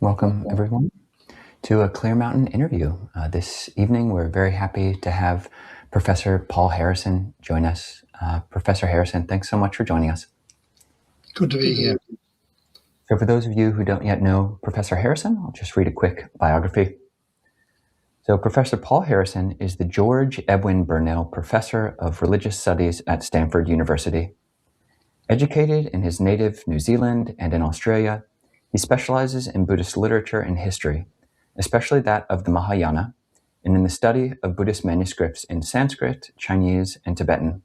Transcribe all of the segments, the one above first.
Welcome, everyone, to a Clear Mountain interview. This evening, we're very happy to have Professor Paul Harrison join us. Professor Harrison, thanks so much for joining us. Good to be here. So for those of you who don't yet know Professor Harrison, I'll just read a quick biography. So Professor Paul Harrison is the George Edwin Burnell Professor of Religious Studies at Stanford University. Educated in his native New Zealand and in Australia, he specializes in Buddhist literature and history, especially that of the Mahayana, and in the study of Buddhist manuscripts in Sanskrit, Chinese, and Tibetan.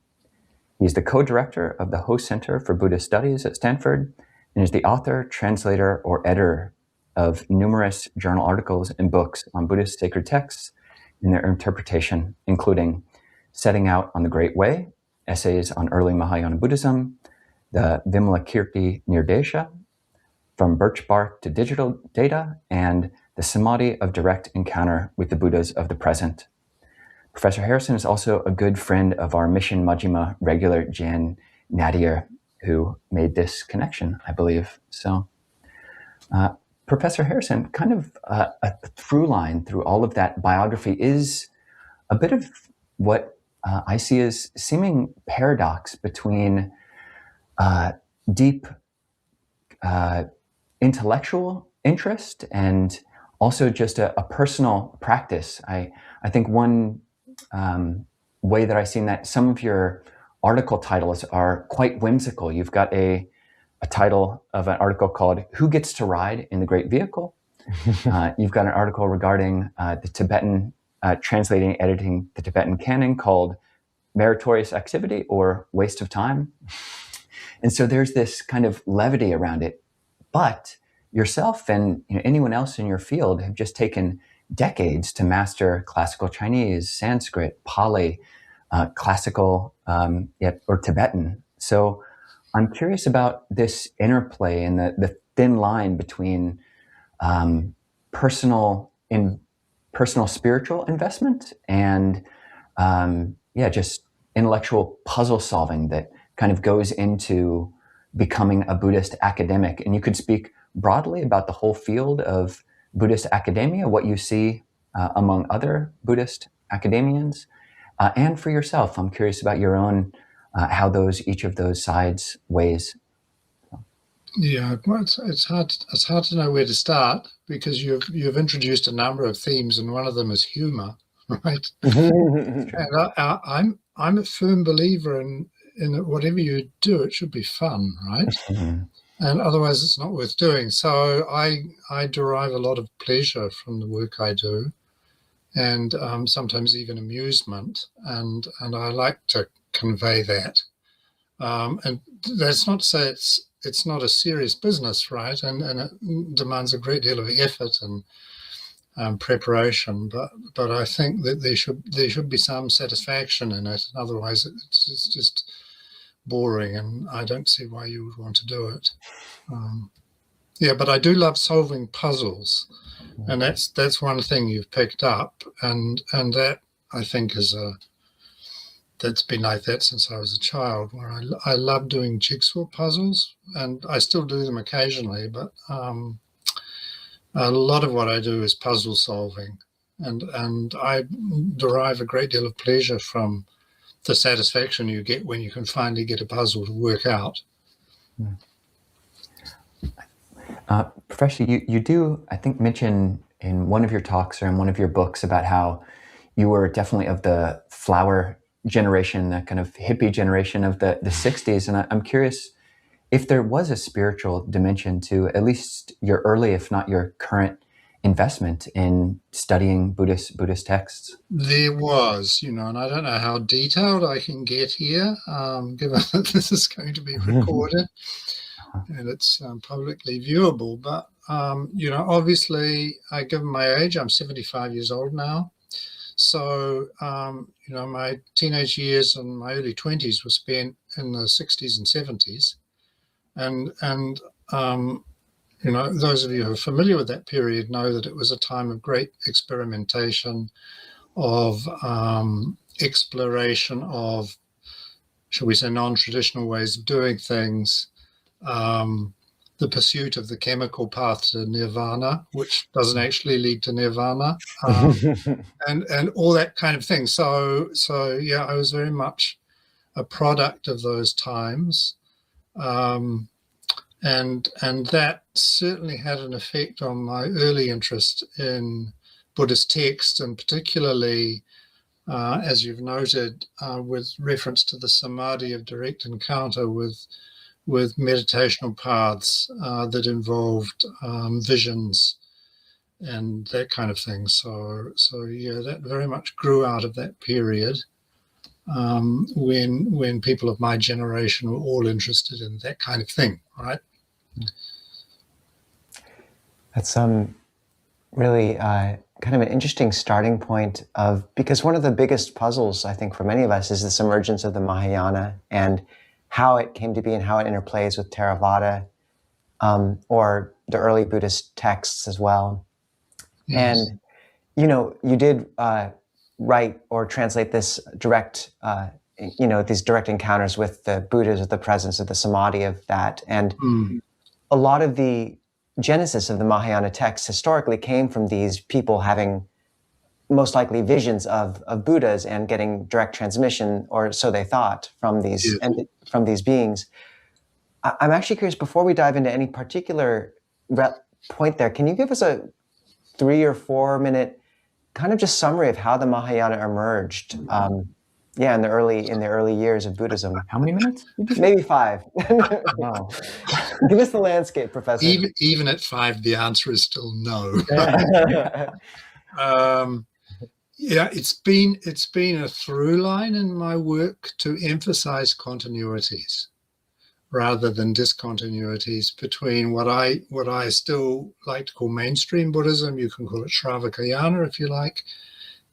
He is the co-director of the Ho Center for Buddhist Studies at Stanford and is the author, translator, or editor of numerous journal articles and books on Buddhist sacred texts and their interpretation, including Setting Out on the Great Way, Essays on Early Mahayana Buddhism, the Vimalakirti Nirdesha, From Birch Bark to Digital Data, and the Samadhi of Direct Encounter with the Buddhas of the Present. Professor Harrison is also a good friend of our Mission Majjhima regular Jan Nadir, who made this connection, I believe. So, Professor Harrison, kind of a through line through all of that biography is a bit of what I see as seeming paradox between deep intellectual interest and also just a personal practice. I think one way that I've seen that some of your article titles are quite whimsical. You've got a title of an article called "Who Gets to Ride in the Great Vehicle?" You've got an article regarding the Tibetan, translating, editing the Tibetan canon called "Meritorious Activity or Waste of Time?" And so there's this kind of levity around it. But yourself and anyone else in your field have just taken decades to master classical Chinese, Sanskrit, Pali, classical or Tibetan. So I'm curious about this interplay and the thin line between personal spiritual investment and just intellectual puzzle solving that kind of goes into becoming a Buddhist academic. And you could speak broadly about the whole field of Buddhist academia, what you see among other Buddhist academians, and for yourself. I'm curious about your own, how each of those sides weighs. Yeah, well, it's hard to know where to start because you've introduced a number of themes, and one of them is humor, right? And I'm a firm believer in that whatever you do, it should be fun, right? And otherwise it's not worth doing. So I derive a lot of pleasure from the work I do, and sometimes even amusement, and I like to convey that. And that's not to say it's not a serious business, right? And it demands a great deal of effort and preparation, but I think that there should be some satisfaction in it. Otherwise, it's just boring, and I don't see why you would want to do it. But I do love solving puzzles, and that's one thing you've picked up, and that I think that's been like that since I was a child, where I love doing jigsaw puzzles, and I still do them occasionally, but a lot of what I do is puzzle solving, and I derive a great deal of pleasure from the satisfaction you get when you can finally get a puzzle to work out. Professor, you do, I think, mention in one of your talks or in one of your books about how you were definitely of the flower generation, the kind of hippie generation of the 60s. And I'm curious if there was a spiritual dimension to at least your early, if not your current, investment in studying Buddhist texts. There was, and I don't know how detailed I can get here, given that this is going to be recorded and it's publicly viewable. But, obviously, given my age, I'm 75 years old now. So, my teenage years and my early 20s were spent in the 60s and 70s. And those of you who are familiar with that period know that it was a time of great experimentation, of exploration of, shall we say, non-traditional ways of doing things. The the pursuit of the chemical path to nirvana, which doesn't actually lead to nirvana, and all that kind of thing. So yeah, I was very much a product of those times, and that certainly had an effect on my early interest in Buddhist texts, and particularly, as you've noted, with reference to the samadhi of direct encounter with meditational paths that involved visions and that kind of thing. So yeah, that very much grew out of that period, when people of my generation were all interested in that kind of thing, right? That's really kind of an interesting starting point because one of the biggest puzzles, I think, for many of us is this emergence of the Mahayana and how it came to be and how it interplays with theravada, or the early Buddhist texts as well. Yes. And, you did write or translate this direct, these direct encounters with the Buddhas, with the presence of the samadhi of that. And a lot of the genesis of the Mahayana texts historically came from these people having most likely visions of Buddhas and getting direct transmission, or so they thought, from these from these beings. I'm actually curious, before we dive into any particular point there, can you give us a 3 or 4 minute kind of just summary of how the Mahayana emerged? In the early years of Buddhism. How many minutes? Maybe 5. Wow. Give us the landscape, Professor. Even at 5, the answer is still no. It's been a through line in my work to emphasize continuities rather than discontinuities between what I still like to call mainstream Buddhism. You can call it Shravakayana if you like,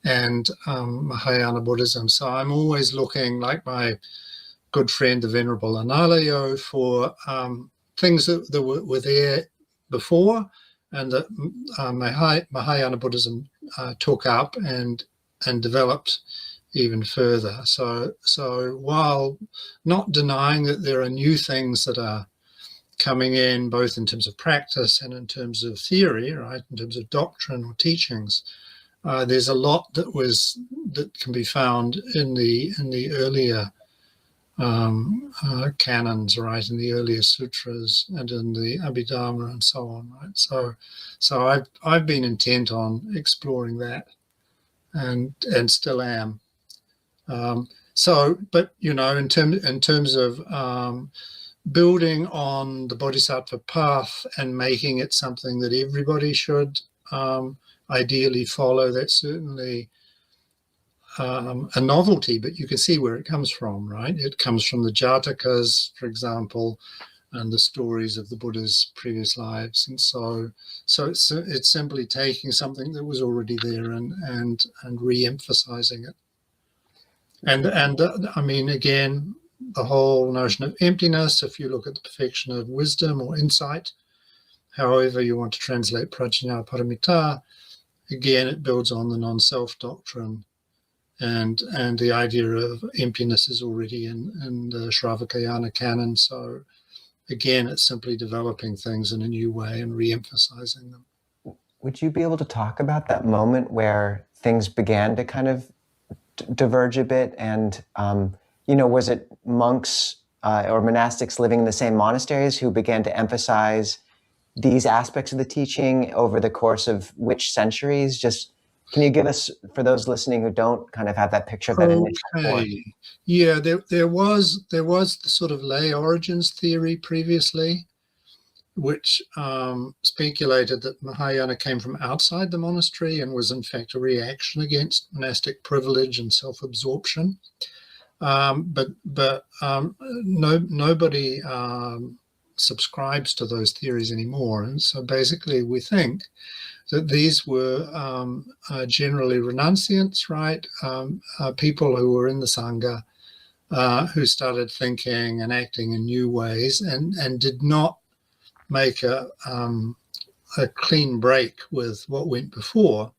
and Mahayana Buddhism. So I'm always looking, like my good friend, the Venerable Analayo, for things that were there before and that Mahayana Buddhism took up and developed even further. So while not denying that there are new things that are coming in, both in terms of practice and in terms of theory, right, in terms of doctrine or teachings, there's a lot that can be found in the earlier canons, right, in the earlier sutras and in the Abhidharma and so on, right. So I've been intent on exploring that, and still am. But in terms of building on the Bodhisattva path and making it something that everybody should ideally follow, that's certainly a novelty, but you can see where it comes from, right? It comes from the Jatakas, for example, and the stories of the Buddha's previous lives. And so it's simply taking something that was already there and re-emphasizing it. And I mean, again, the whole notion of emptiness, if you look at the perfection of wisdom or insight, however you want to translate prajna paramita, again, it builds on the non-self doctrine. And the idea of emptiness is already in the Shravakayana canon. So again, it's simply developing things in a new way and re-emphasizing them. Would you be able to talk about that moment where things began to kind of diverge a bit? And, was it monks or monastics living in the same monasteries who began to emphasize these aspects of the teaching over the course of which centuries? Just, can you give us, for those listening who don't kind of have that picture of that initial point? Yeah, there was the sort of lay origins theory previously, which speculated that Mahayana came from outside the monastery and was in fact a reaction against monastic privilege and self-absorption. But nobody subscribes to those theories anymore. And so basically we think that these were generally renunciants, right? People who were in the Sangha, who started thinking and acting in new ways and did not make a clean break with what went before,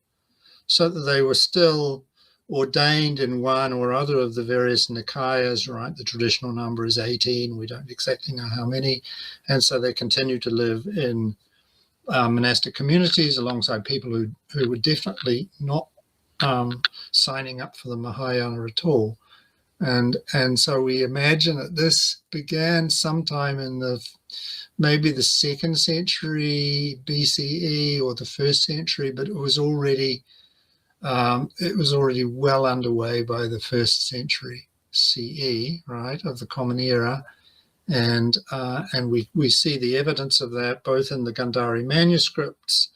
so that they were still ordained in one or other of the various Nikayas, right? The traditional number is 18. We don't exactly know how many. And so they continue to live in monastic communities alongside people who were definitely not signing up for the Mahayana at all. And so we imagine that this began sometime in maybe the 2nd century BCE or the 1st century, but it was already well underway by the 1st century CE, right, of the Common Era. And we see the evidence of that both in the Gandhari manuscripts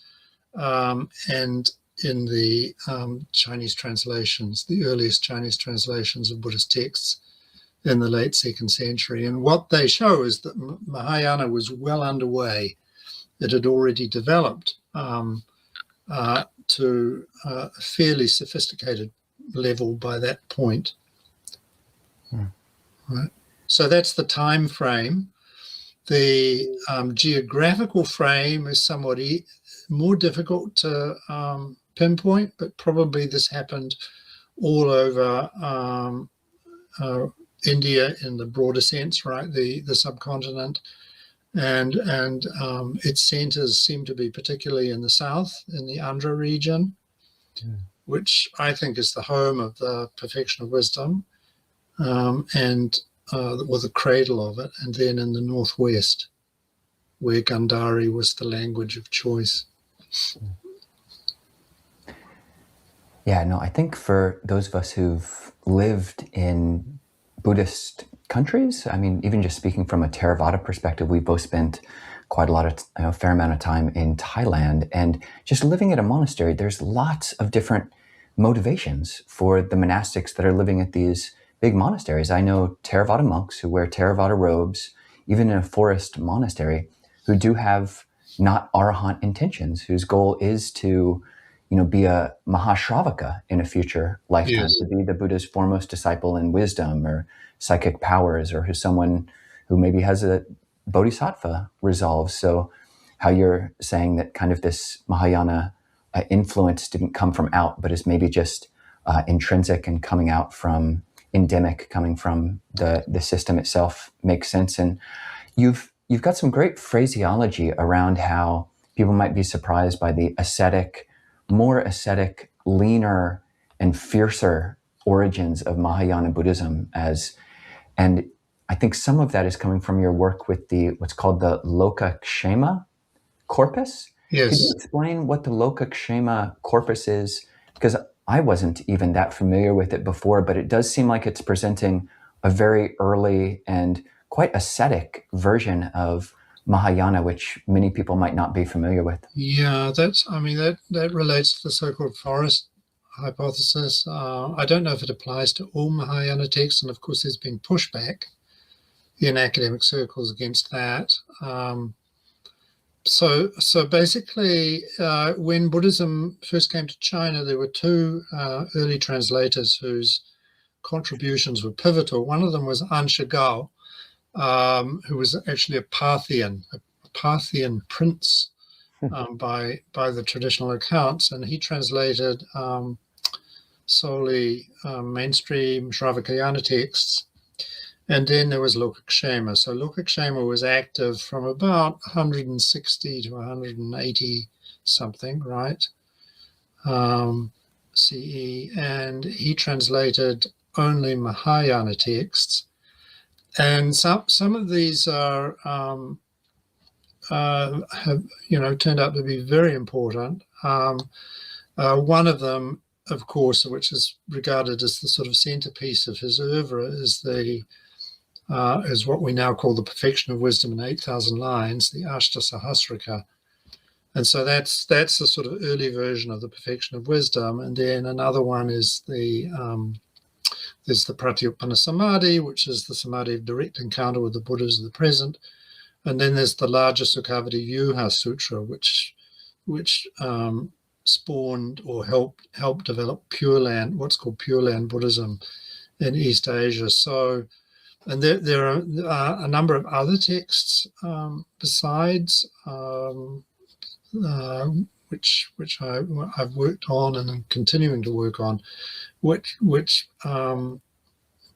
and in the Chinese translations, the earliest Chinese translations of Buddhist texts in the late 2nd century. And what they show is that Mahayana was well underway. It had already developed to a fairly sophisticated level by that point. Right. So that's the time frame. The geographical frame is somewhat more difficult to pinpoint, but probably this happened all over India in the broader sense, right? The subcontinent, and its centers seem to be particularly in the south, in the Andhra region, which I think is the home of the perfection of wisdom, or the cradle of it, and then in the northwest, where Gandhari was the language of choice. Yeah, no, I think for those of us who've lived in Buddhist countries, I mean, even just speaking from a theravada perspective, we've both spent quite a fair amount of time in Thailand, and just living at a monastery, there's lots of different motivations for the monastics that are living at these big monasteries. I know Theravada monks who wear Theravada robes, even in a forest monastery, who do have not arahant intentions, whose goal is to, be a mahashravaka in a future lifetime, Yes. to be the Buddha's foremost disciple in wisdom or psychic powers, or who's someone who maybe has a bodhisattva resolve. So how you're saying that kind of this Mahayana influence didn't come from out, but is maybe just intrinsic and coming out from endemic, coming from the system itself, makes sense. And you've got some great phraseology around how people might be surprised by the more ascetic, leaner, and fiercer origins of Mahayana Buddhism. And I think some of that is coming from your work with what's called the Lokakshema corpus. Yes. Can you explain what the Lokakshema corpus is? Because I wasn't even that familiar with it before, but it does seem like it's presenting a very early and quite ascetic version of Mahayana, which many people might not be familiar with. Yeah, that relates to the so-called forest hypothesis. I don't know if it applies to all Mahayana texts, and of course there's been pushback in academic circles against that. So basically, when Buddhism first came to China, there were two early translators whose contributions were pivotal. One of them was Ansha Gao, who was actually a Parthian prince by the traditional accounts, and he translated solely mainstream Shravakayana texts. And then there was Lokakshema. So Lokakshema was active from about 160 to 180 something, right? CE, and he translated only Mahayana texts. And some of these have turned out to be very important. One of them, of course, which is regarded as the sort of centerpiece of his oeuvre, is what we now call the Perfection of Wisdom in 8,000 lines, the Ashta Sahasrika. And so that's the sort of early version of the Perfection of Wisdom. And then another one is there's the Pratyupana Samadhi, which is the samadhi of direct encounter with the Buddhas of the present. And then there's the larger Sukhavati Vyuha Sutra, which spawned or helped develop Pure Land, what's called Pure Land Buddhism in East Asia. So, and there are a number of other texts besides which I've worked on and am continuing to work on, which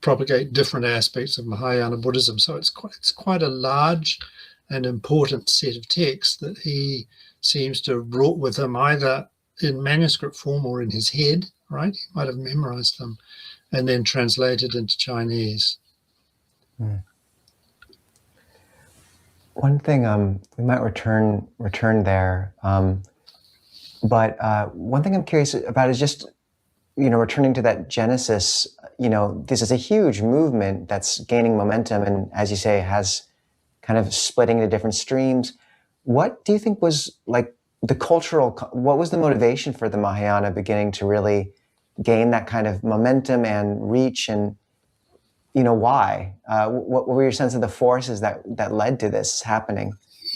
propagate different aspects of Mahayana Buddhism. So it's quite a large and important set of texts that he seems to have brought with him, either in manuscript form or in his head, right? He might have memorized them and then translated into Chinese. One thing we might return there, but one thing I'm curious about is just, returning to that genesis. This is a huge movement that's gaining momentum, and as you say, has kind of splitting into different streams. What do you think was like what was the motivation for the Mahayana beginning to really gain that kind of momentum and reach, and why? What were your sense of the forces that led to this happening?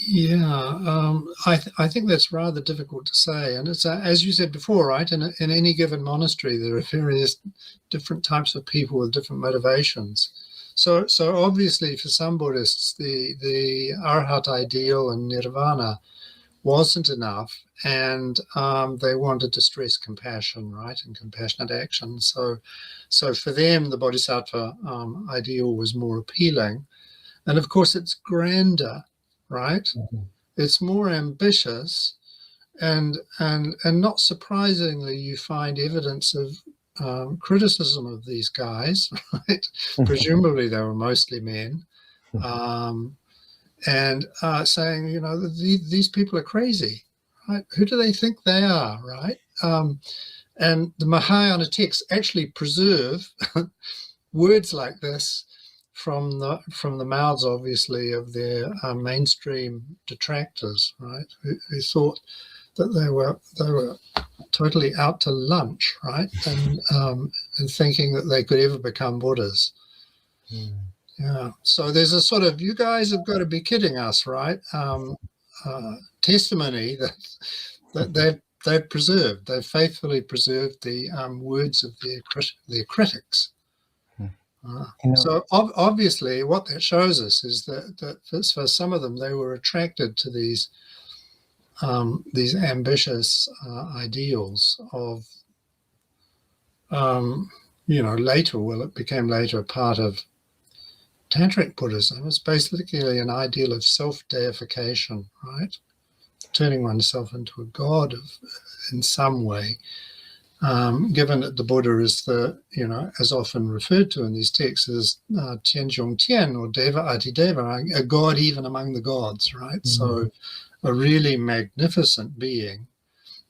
Yeah, I think that's rather difficult to say. And it's as you said before, right? In any given monastery, there are various different types of people with different motivations. So obviously, for some Buddhists, the Arhat ideal and nirvana wasn't enough, and they wanted to stress compassion, right, and compassionate action. So for them, the Bodhisattva ideal was more appealing, and of course, it's grander, right? Mm-hmm. It's more ambitious, and not surprisingly, you find evidence of criticism of these guys, right? Presumably, they were mostly men. And saying, these people are crazy, right? Who do they think they are, right? And the Mahayana texts actually preserve words like this from the mouths, obviously, of their mainstream detractors, right? Who thought that they were totally out to lunch, right? And thinking that they could ever become Buddhas. Yeah, so there's a sort of, you guys have got to be kidding us, right? Testimony that they've faithfully preserved the words of their critics. So obviously, what that shows us is that for some of them, they were attracted to these ambitious ideals of, later. Well, it became later a part of Tantric Buddhism. Is basically an ideal of self-deification, right? Turning oneself into a god in some way. Given that the Buddha is as often referred to in these texts as Tian Zhong Tian, or Deva Ati Deva, a god even among the gods, right? Mm-hmm. So a really magnificent being.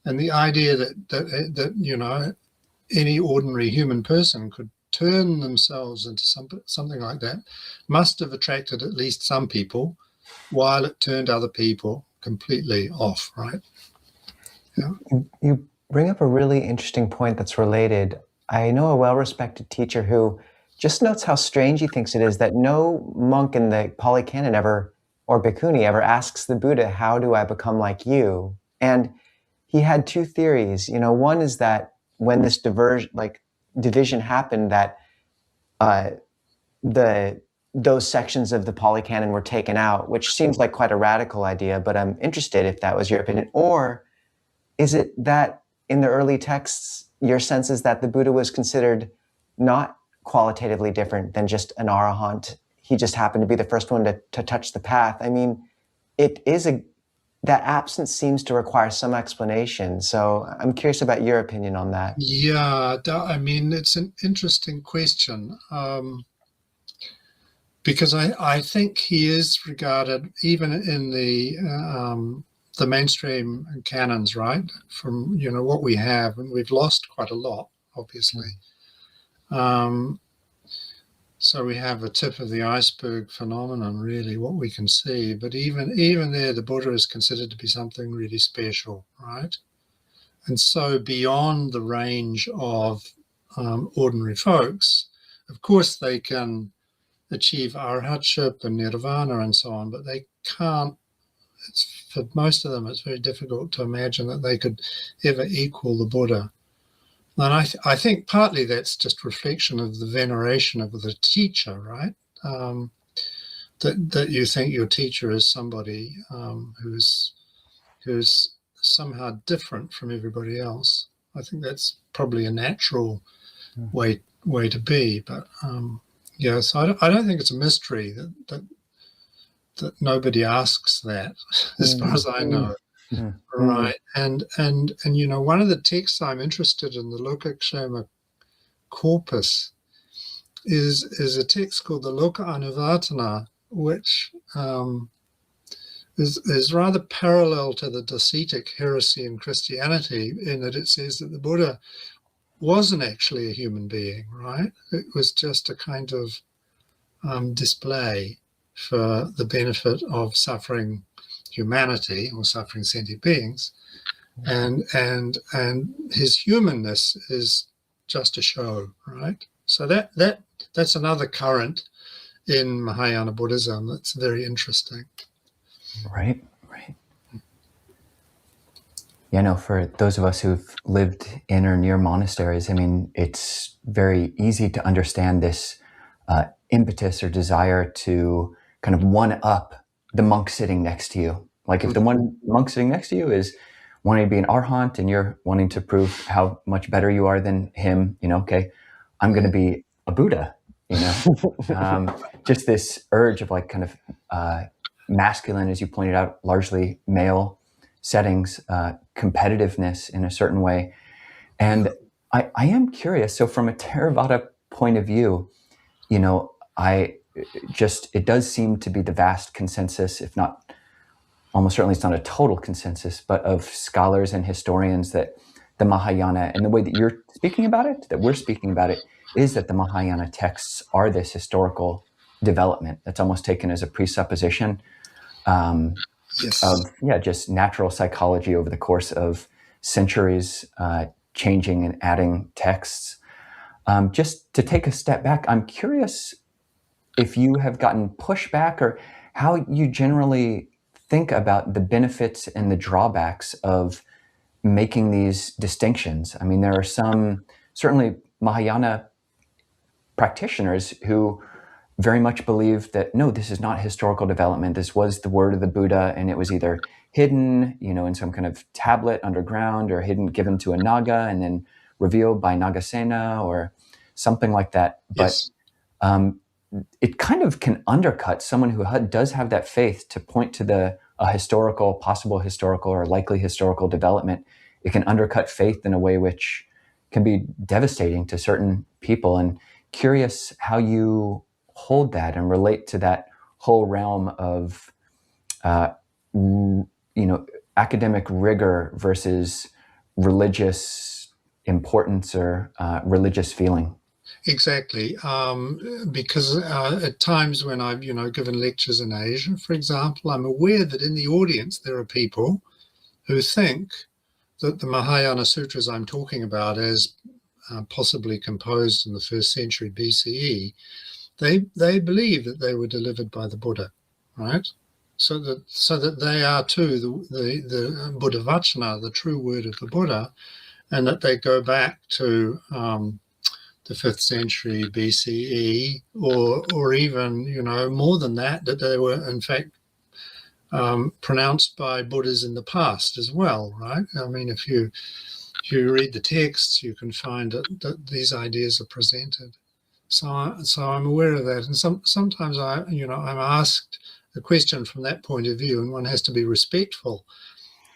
And the idea that any ordinary human person could turn themselves into something like that must have attracted at least some people, while it turned other people completely off, right? Yeah. You bring up a really interesting point that's related. I know a well-respected teacher who just notes how strange he thinks it is that no monk in the Pali Canon or bhikkhuni ever asks the Buddha, how do I become like you? And he had two theories. One is that when this division happened, that those sections of the Pali Canon were taken out, which seems like quite a radical idea, but I'm interested if that was your opinion. Or is it that in the early texts, your sense is that the Buddha was considered not qualitatively different than just an arahant? He just happened to be the first one to touch the path. I mean, that absence seems to require some explanation. So I'm curious about your opinion on that. Yeah, I mean, it's an interesting question, because I think he is regarded, even in the mainstream canons, right, from what we have, and we've lost quite a lot, obviously. So we have a tip of the iceberg phenomenon, really, what we can see. But even there, the Buddha is considered to be something really special, right? And so beyond the range of ordinary folks, of course, they can achieve arhatship and nirvana and so on, but they can't. For most of them, it's very difficult to imagine that they could ever equal the Buddha. And I think partly that's just reflection of the veneration of the teacher, right? That you think your teacher is somebody who's somehow different from everybody else. I think that's probably a natural way to be. But yeah, so I don't think it's a mystery that nobody asks that, as far as I know. Right. And you know, one of the texts I'm interested in, the Lokakshema corpus, is a text called the Loka Anuvatana, which is rather parallel to the Docetic heresy in Christianity, in that it says that the Buddha wasn't actually a human being, right? It was just a kind of display for the benefit of suffering humanity or suffering sentient beings, and his humanness is just a show, right? So that's another current in Mahayana Buddhism that's very interesting. Right. Yeah, no, for those of us who've lived in or near monasteries, I mean, it's very easy to understand this impetus or desire to kind of one-up the monk sitting next to you. Like if the one monk sitting next to you is wanting to be an arhat and you're wanting to prove how much better you are than him, you know, okay, I'm going to be a Buddha, you know. Just this urge of like kind of masculine, as you pointed out, largely male settings, competitiveness in a certain way. And I am curious, so from a theravada point of view, you know, it does seem to be the vast consensus, if not, almost certainly it's not a total consensus, but of scholars and historians that the Mahayana, and the way that you're speaking about it, that we're speaking about it, is that the Mahayana texts are this historical development that's almost taken as a presupposition Yes. of just natural psychology over the course of centuries, changing and adding texts. Just to take a step back, I'm curious if you have gotten pushback or how you generally think about the benefits and the drawbacks of making these distinctions. I mean, there are some, certainly Mahayana practitioners who very much believe that, no, this is not historical development. This was the word of the Buddha, and it was either hidden, you know, in some kind of tablet underground, or hidden, given to a Naga, and then revealed by Nagasena or something like that. Yes. But it kind of can undercut someone who does have that faith to point to a historical, possible historical, or likely historical development. It can undercut faith in a way which can be devastating to certain people. And curious how you hold that and relate to that whole realm of, you know, academic rigor versus religious importance or religious feeling. Exactly, because at times when I've, you know, given lectures in Asia, for example, I'm aware that in the audience there are people who think that the Mahayana Sutras I'm talking about, as possibly composed in the 1st century BCE, they believe that they were delivered by the Buddha, right? So that they are too the Buddha Vachana, the true word of the Buddha, and that they go back to the 5th century BCE, or even, you know, more than that they were in fact pronounced by Buddhas in the past as well, right? I mean, if you read the texts, you can find that these ideas are presented. So I'm aware of that, and sometimes I'm asked a question from that point of view, and one has to be respectful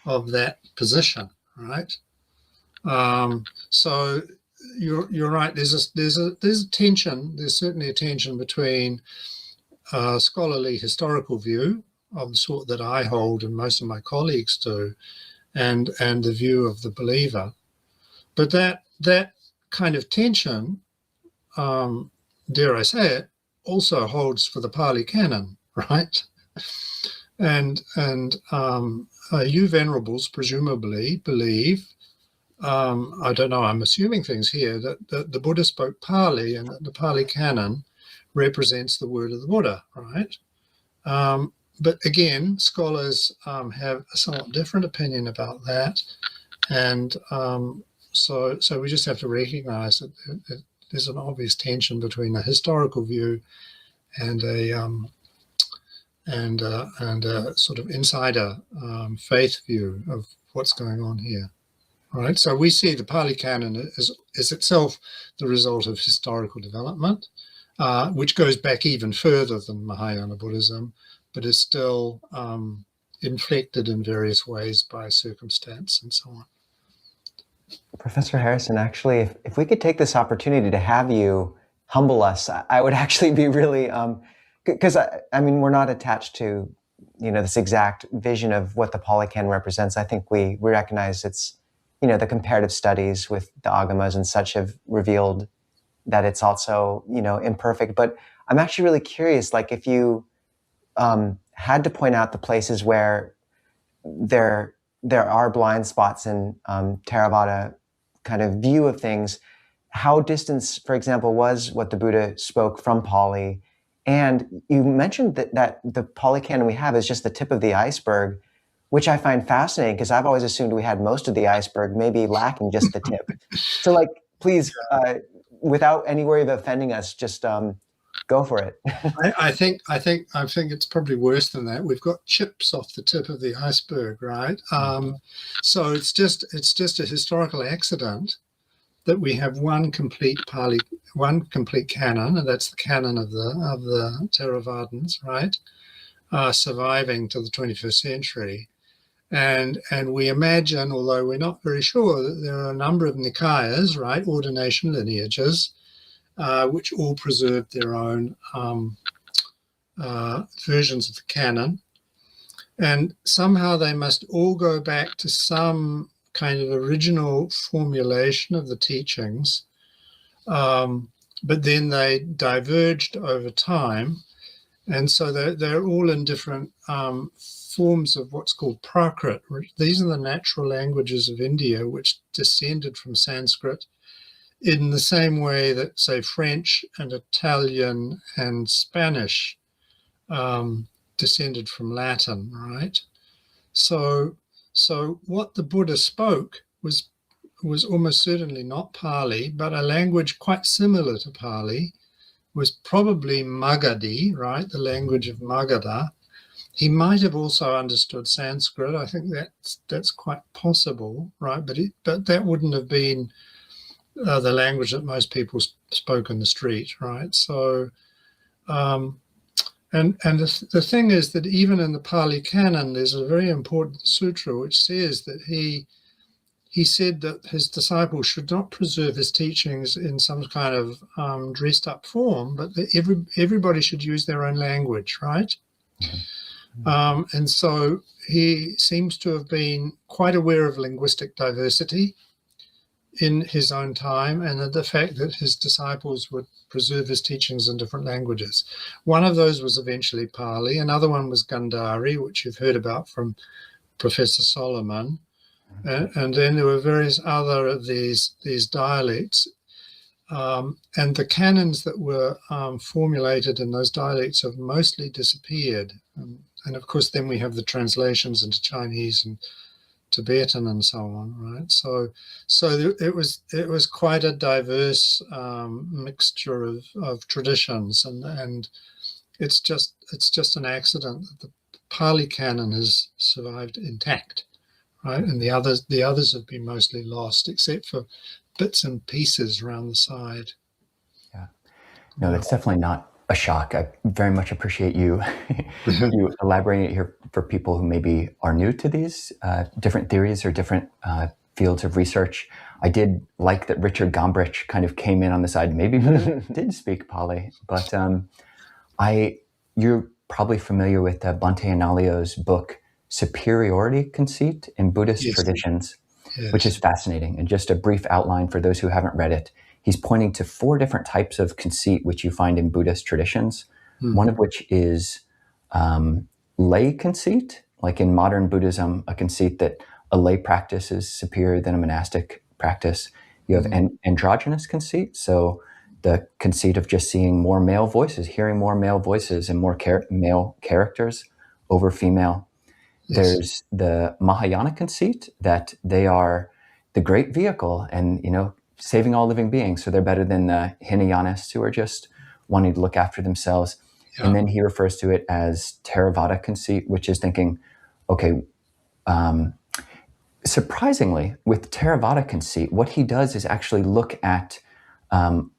of that position, right? So you're right. There's a tension. There's certainly a tension between a scholarly historical view of the sort that I hold and most of my colleagues do, and the view of the believer. But that kind of tension, dare I say it, also holds for the Pali Canon, right? And you venerables presumably believe, I don't know, I'm assuming things here, that the Buddha spoke Pali, and that the Pali Canon represents the word of the Buddha, right? But again, scholars have a somewhat different opinion about that, and so we just have to recognize that there's an obvious tension between a historical view and a sort of insider faith view what's going on here. Right, so we see the Pali Canon as itself the result of historical development, which goes back even further than Mahayana Buddhism, but is still inflected in various ways by circumstance and so on. Professor Harrison, actually, if we could take this opportunity to have you humble us, I would actually be really, because I mean, we're not attached to, this exact vision of what the Pali Canon represents. I think we recognize it's, the comparative studies with the Agamas and such have revealed that it's also, imperfect. But I'm actually really curious, like if you had to point out the places where there are blind spots in theravada kind of view of things, how distant, for example, was what the Buddha spoke from Pali? And you mentioned that the Pali Canon we have is just the tip of the iceberg, which I find fascinating because I've always assumed we had most of the iceberg, maybe lacking just the tip. So, like, please, without any worry of offending us, just go for it. I think it's probably worse than that. We've got chips off the tip of the iceberg, right? So it's just a historical accident that we have one complete canon, and that's the canon of the Theravadins, right? Surviving to the 21st century. And we imagine, although we're not very sure, that there are a number of Nikayas, right, ordination lineages, which all preserve their own versions of the canon. And somehow they must all go back to some kind of original formulation of the teachings, but then they diverged over time. And so they're all in different forms of what's called Prakrit. These are the natural languages of India, which descended from Sanskrit in the same way that, say, French and Italian and Spanish descended from Latin, right? So what the Buddha spoke was almost certainly not Pali, but a language quite similar to Pali, was probably Magadhi, right? The language of Magadha. He might have also understood Sanskrit. I think that's quite possible, right? But that wouldn't have been the language that most people spoke in the street, right? So, and the thing is that even in the Pali Canon, there's a very important sutra which says that he said that his disciples should not preserve his teachings in some kind of dressed up form, but that everybody should use their own language, right? Mm-hmm. And so he seems to have been quite aware of linguistic diversity in his own time, and the fact that his disciples would preserve his teachings in different languages. One of those was eventually Pali. Another one was Gandhari, which you've heard about from Professor Solomon. And then there were various other of these dialects. And the canons that were formulated in those dialects have mostly disappeared. And of course, then we have the translations into Chinese and Tibetan and so on, right? So it was quite a diverse mixture of traditions, and it's just an accident that the Pali Canon has survived intact, right? And the others have been mostly lost, except for bits and pieces around the side. Yeah, no, that's definitely not a shock. I very much appreciate you elaborating it here for people who maybe are new to these different theories or different fields of research. I did like that Richard Gombrich kind of came in on the side. Maybe he did speak Pali, but you're probably familiar with Bhante Analayo's book, Superiority Conceit in Buddhist Traditions, which is fascinating. And just a brief outline for those who haven't read it. He's pointing to 4 different types of conceit which you find in Buddhist traditions, one of which is lay conceit, like in modern Buddhism, a conceit that a lay practice is superior than a monastic practice. You have androgynous conceit, so the conceit of just seeing more male voices, hearing more male voices and more male characters over female. There's the Mahayana conceit that they are the great vehicle and, saving all living beings. So they're better than the Hinayanists who are just wanting to look after themselves. Yeah. And then he refers to it as theravada conceit, which is thinking, okay, surprisingly, with Theravada conceit, what he does is actually look at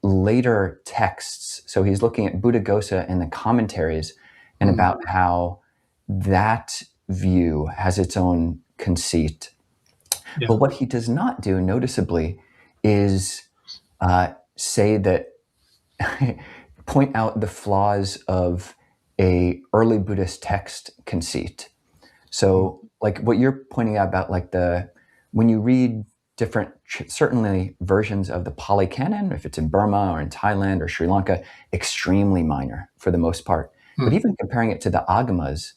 later texts. So he's looking at Buddhaghosa and the commentaries and about how that view has its own conceit. Yeah. But what he does not do, noticeably, is say that, point out the flaws of a early Buddhist text conceit. So, like what you're pointing out about, like when you read different, certainly versions of the Pali Canon, if it's in Burma or in Thailand or Sri Lanka, extremely minor for the most part. But even comparing it to the Agamas,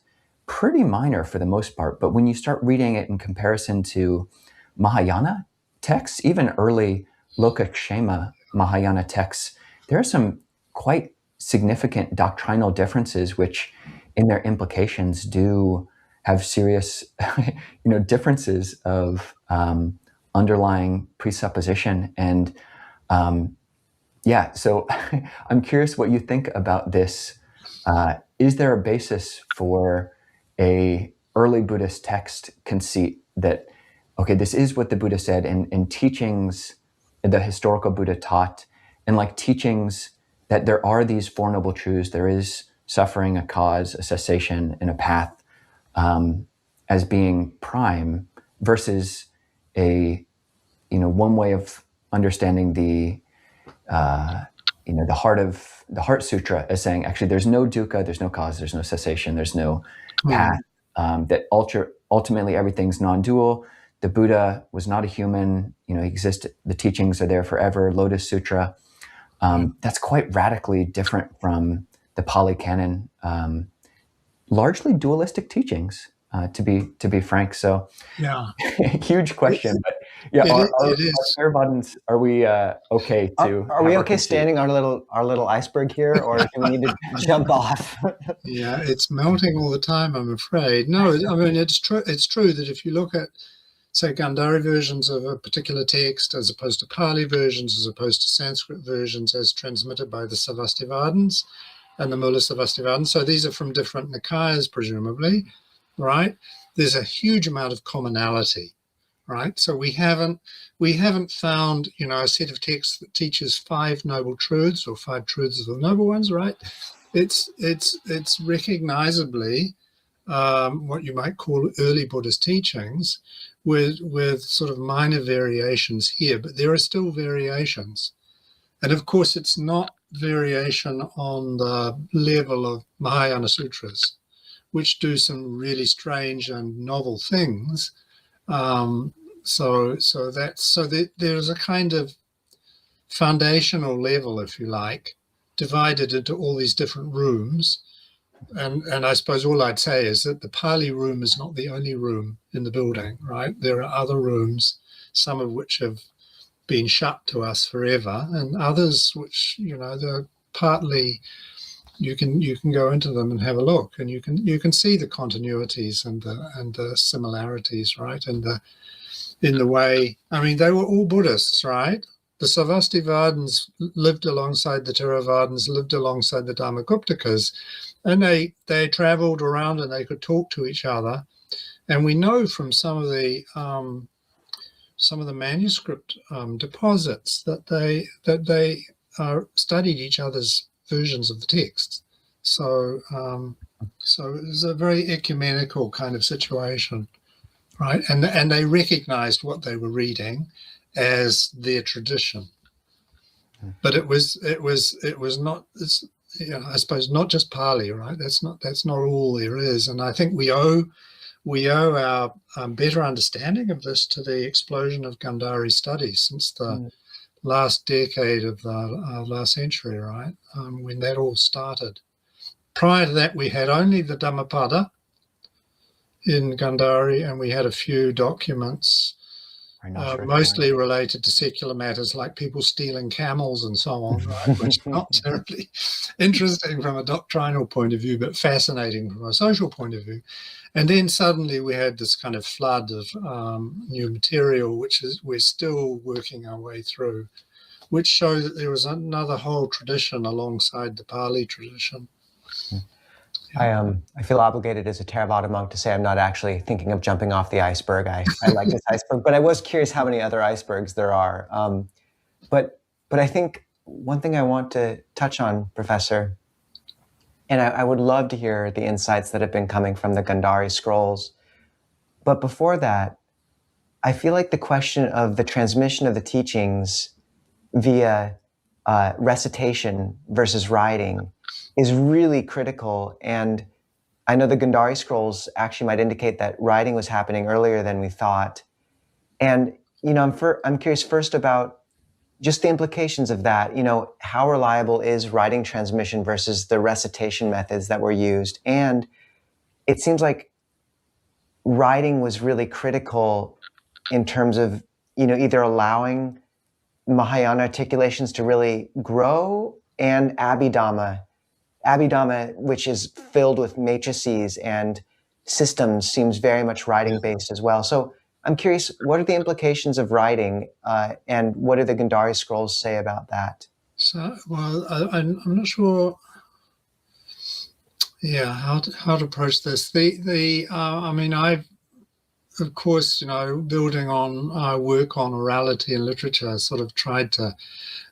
pretty minor for the most part. But when you start reading it in comparison to Mahayana texts, even early Lokakshema Mahayana texts, there are some quite significant doctrinal differences, which in their implications do have serious differences of underlying presupposition. And so I'm curious what you think about this. Is there a basis for a early Buddhist text conceit that, okay, this is what the Buddha said, and teachings the historical Buddha taught, and like teachings that there are these Four Noble Truths, there is suffering, a cause, a cessation, and a path, as being prime, versus a one way of understanding the Heart Sutra as saying, actually, there's no dukkha, there's no cause, there's no cessation, there's no path. That ultimately everything's non-dual. The Buddha was not a human. He existed. The teachings are there forever. Lotus Sutra. That's quite radically different from the Pali Canon. Largely dualistic teachings, to be frank. So, Yeah, huge question. But yeah, are Theravadins, are we okay to? Are we okay standing our little iceberg here, or do we need to jump off? Yeah, it's melting all the time, I'm afraid. No, I mean, it's true. It's true that if you look at, say, Gandhari versions of a particular text as opposed to Pali versions, as opposed to Sanskrit versions as transmitted by the Sarvastivadins and the Mula Sarvastivadins, so these are from different Nikayas, presumably, right? There's a huge amount of commonality, right? So we haven't found, a set of texts that teaches 5 noble truths or 5 truths of the noble ones, right? It's recognizably what you might call early Buddhist teachings, with sort of minor variations here, but there are still variations. And of course, it's not variation on the level of Mahayana Sutras, which do some really strange and novel things. So there's a kind of foundational level, if you like, divided into all these different rooms. And I suppose all I'd say is that the Pali room is not the only room in the building, right? There are other rooms, some of which have been shut to us forever, and others which, they're partly, you can go into them and have a look, and you can see the continuities and the similarities, right? And in the way, I mean, they were all Buddhists, right? The Sarvastivadins lived alongside the Theravadins, lived alongside the Dharmakuptakas, and they traveled around and they could talk to each other. And we know from some of the manuscript deposits that they studied each other's versions of the texts. So it was a very ecumenical kind of situation, right? And they recognized what they were reading as their tradition, but it was not. I suppose not just Pali, right? That's not all there is. And I think we owe our better understanding of this to the explosion of Gandhari studies since the last decade of the last century, right? When that all started. Prior to that, we had only the Dhammapada in Gandhari, and we had a few documents, mostly related to secular matters like people stealing camels and so on, right? Which is not terribly interesting from a doctrinal point of view, but fascinating from a social point of view. And then suddenly we had this kind of flood of new material, which we're still working our way through, which shows that there was another whole tradition alongside the Pali tradition. I feel obligated as a Theravada monk to say I'm not actually thinking of jumping off the iceberg. I like this iceberg, but I was curious how many other icebergs there are. But I think one thing I want to touch on, Professor, and I would love to hear the insights that have been coming from the Gandhari scrolls. But before that, I feel like the question of the transmission of the teachings via recitation versus writing is really critical. And I know the Gandhari scrolls actually might indicate that writing was happening earlier than we thought. And, I'm curious first about just the implications of that. How reliable is writing transmission versus the recitation methods that were used? And it seems like writing was really critical in terms of, either allowing Mahayana articulations to really grow, and Abhidhamma, which is filled with matrices and systems, seems very much writing based as well. So I'm curious, what are the implications of writing, and what do the Gandhari scrolls say about that? So, well, I'm not sure. Yeah, how to approach this. I mean, I've, of course, building on work on orality and literature, sort of tried to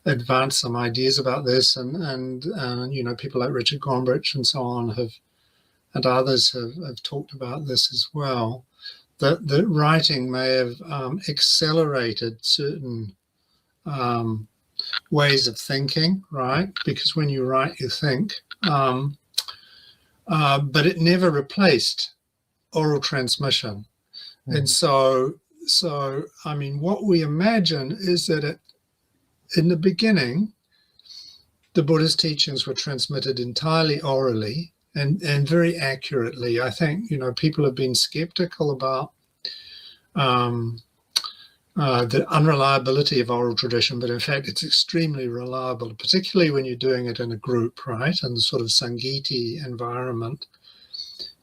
advance some ideas about this, and people like Richard Gombrich and so on and others have talked about this as well. That writing may have accelerated certain ways of thinking, right? Because when you write, you think. But it never replaced oral transmission. Mm. And so, I mean, what we imagine is that in the beginning, the Buddha's teachings were transmitted entirely orally and very accurately. I think, people have been skeptical about the unreliability of oral tradition, but in fact, it's extremely reliable, particularly when you're doing it in a group, right? And the sort of Sangiti environment.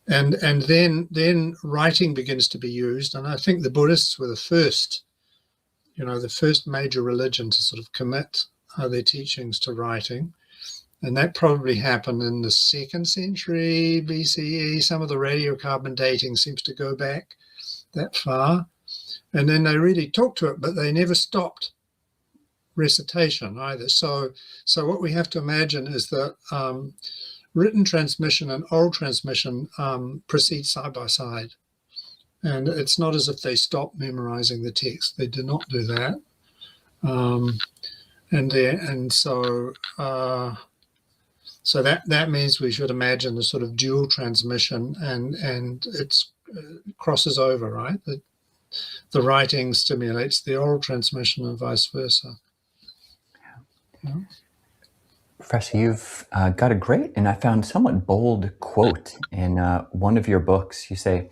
And then writing begins to be used. And I think the Buddhists were the first major religion to sort of commit their teachings to writing. And that probably happened in the 2nd century BCE. Some of the radiocarbon dating seems to go back that far. And then they really took to it, but they never stopped recitation either. So what we have to imagine is that written transmission and oral transmission proceed side by side. And it's not as if they stopped memorizing the text. They did not do that. So that means we should imagine the sort of dual transmission, and it crosses over, right? The writing stimulates the oral transmission and vice versa. Yeah. Professor, you've got a great and I found somewhat bold quote in one of your books. You say,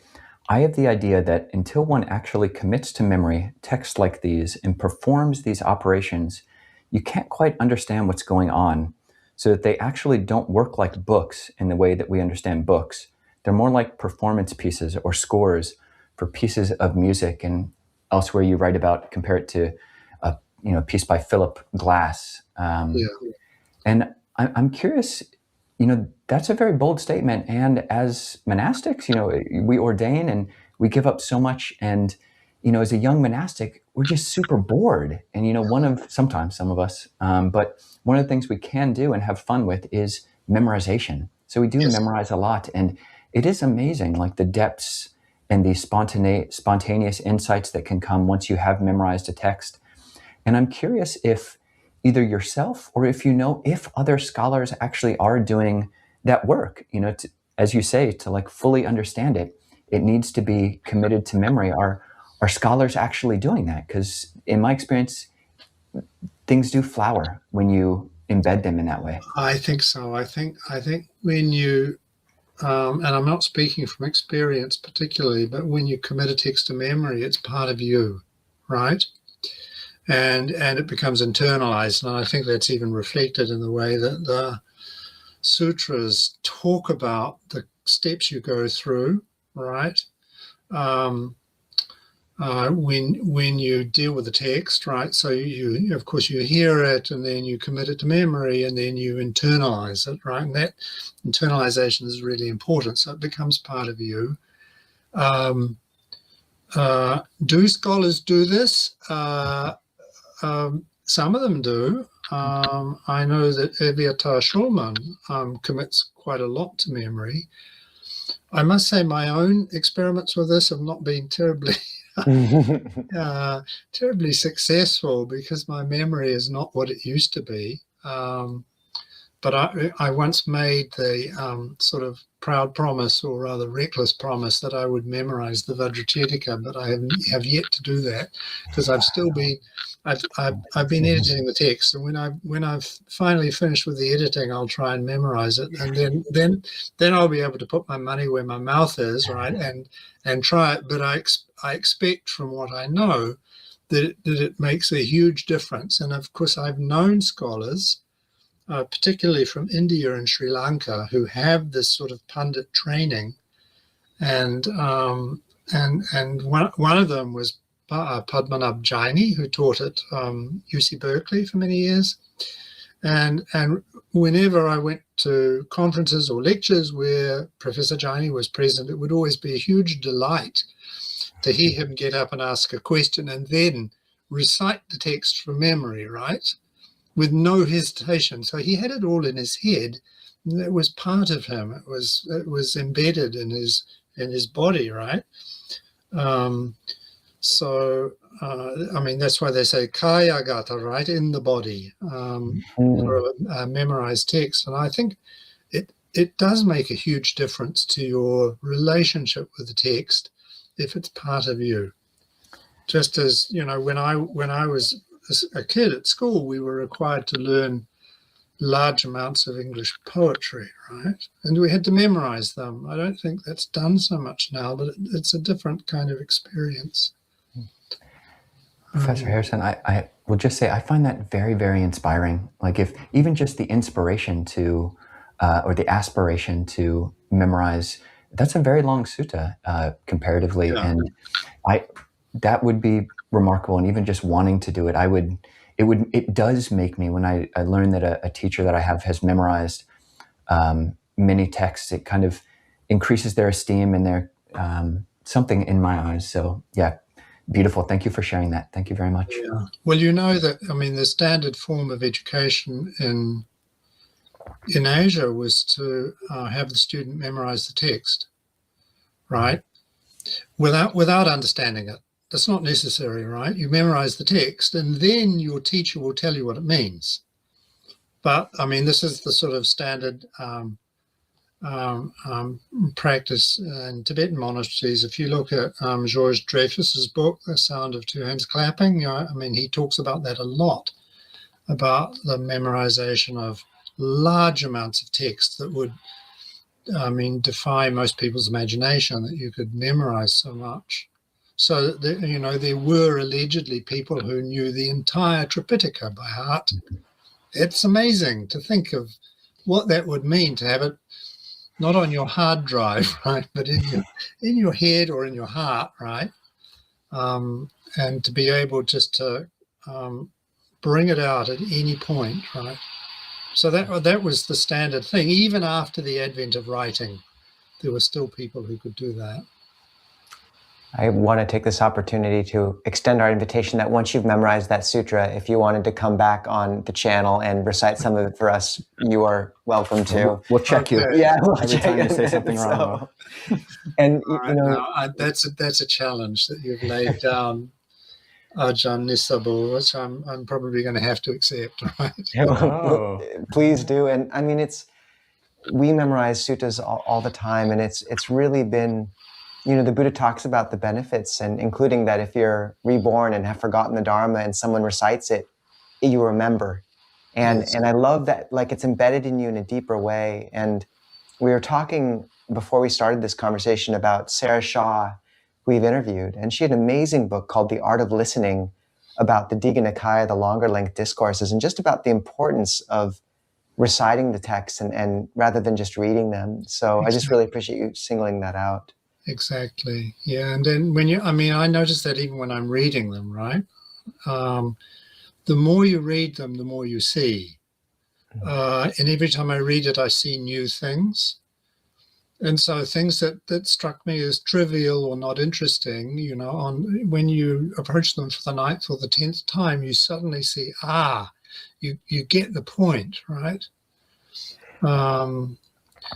"I have the idea that until one actually commits to memory texts like these and performs these operations, you can't quite understand what's going on, so that they actually don't work like books in the way that we understand books. They're more like performance pieces or scores for pieces of music." And elsewhere you write about, compare it to a piece by Philip Glass. And I'm curious, that's a very bold statement. And as monastics, we ordain and we give up so much. And, as a young monastic, we're just super bored. And, sometimes some of us, but one of the things we can do and have fun with is memorization. So we do memorize a lot. And it is amazing, like the depths and the spontaneous insights that can come once you have memorized a text. And I'm curious if either yourself or if other scholars actually are doing that work, as you say, to like fully understand it, it needs to be committed to memory. Are scholars actually doing that? Because in my experience, things do flower when you embed them in that way. I think so. I think when you, and I'm not speaking from experience particularly, but when you commit a text to memory, it's part of you, right? And it becomes internalized. And I think that's even reflected in the way that the sutras talk about the steps you go through, right? when you deal with the text, right? So you of course you hear it, and then you commit it to memory, and then you internalize it, right? And that internalization is really important. So it becomes part of you. Do scholars do this? Some of them do. I know that Eviatar Schulman commits quite a lot to memory. I must say my own experiments with this have not been terribly terribly successful, because my memory is not what it used to be. But I once made the sort of proud promise, or rather reckless promise, that I would memorize the Vajrachatika, but I have yet to do that, because I've been editing the text, and when I've finally finished with the editing, I'll try and memorize it, and then I'll be able to put my money where my mouth is, right, and try it. But I expect, from what I know, that it makes a huge difference. And of course, I've known scholars, particularly from India and Sri Lanka, who have this sort of pundit training, and one of them was Padmanabh Jaini, who taught at UC Berkeley for many years, and whenever I went to conferences or lectures where Professor Jaini was present, it would always be a huge delight to hear him get up and ask a question and then recite the text from memory, right? With no hesitation. So he had it all in his head. It was part of him. It was embedded in his body, right? So I mean, that's why they say kaya gata, right, in the body, for a memorized text. And I think it does make a huge difference to your relationship with the text if it's part of you. Just as, you know, when I was a kid at school, we were required to learn large amounts of English poetry, right? And we had to memorize them. I don't think that's done so much now, but it's a different kind of experience. Professor Harrison, I will just say I find that very, very inspiring. Like, if even just the inspiration to, or the aspiration to memorize, that's a very long sutta comparatively. Yeah. And that would be remarkable. And even just wanting to do it, it does make me, when I learn that a teacher that I have has memorized many texts, it kind of increases their esteem and their something in my eyes. So yeah, beautiful. Thank you for sharing that. Thank you very much. Yeah. Well, you know that, I mean, the standard form of education in Asia was to have the student memorize the text, right? Without understanding it. That's not necessary, right? You memorize the text, and then your teacher will tell you what it means. But I mean, this is the sort of standard practice in Tibetan monasteries. If you look at Georges Dreyfus's book, The Sound of Two Hands Clapping, you know, I mean, he talks about that a lot, about the memorization of large amounts of text that would, I mean, defy most people's imagination, that you could memorize so much. So, you know, there were allegedly people who knew the entire Tripitaka by heart. It's amazing to think of what that would mean, to have it not on your hard drive, right, but in your head or in your heart, right, and to be able just to bring it out at any point, right. So that was the standard thing. Even after the advent of writing, there were still people who could do that. I want to take this opportunity to extend our invitation that once you've memorized that sutra, if you wanted to come back on the channel and recite some of it for us, you are welcome to. We'll check you. Yeah, we'll every time you say something wrong. And right, you know, that's a challenge that you've laid down, Ajahn Nisabo, which I'm probably going to have to accept. Right? Oh. Please do. And I mean, we memorize suttas all the time, and it's really been. You know, the Buddha talks about the benefits, and including that if you're reborn and have forgotten the Dharma and someone recites it, you remember. And yes. And I love that, like, it's embedded in you in a deeper way. And we were talking before we started this conversation about Sarah Shaw, who we've interviewed, and she had an amazing book called The Art of Listening about the Digha Nikaya, the longer length discourses, and just about the importance of reciting the texts and rather than just reading them. So I just really appreciate you singling that out. exactly. Yeah, and then I notice that even when I'm reading them, right? The more you read them, the more you see. And every time I read it, I see new things. And so things that struck me as trivial or not interesting, when you approach them for the 9th or the 10th time, you suddenly see, you get the point, right?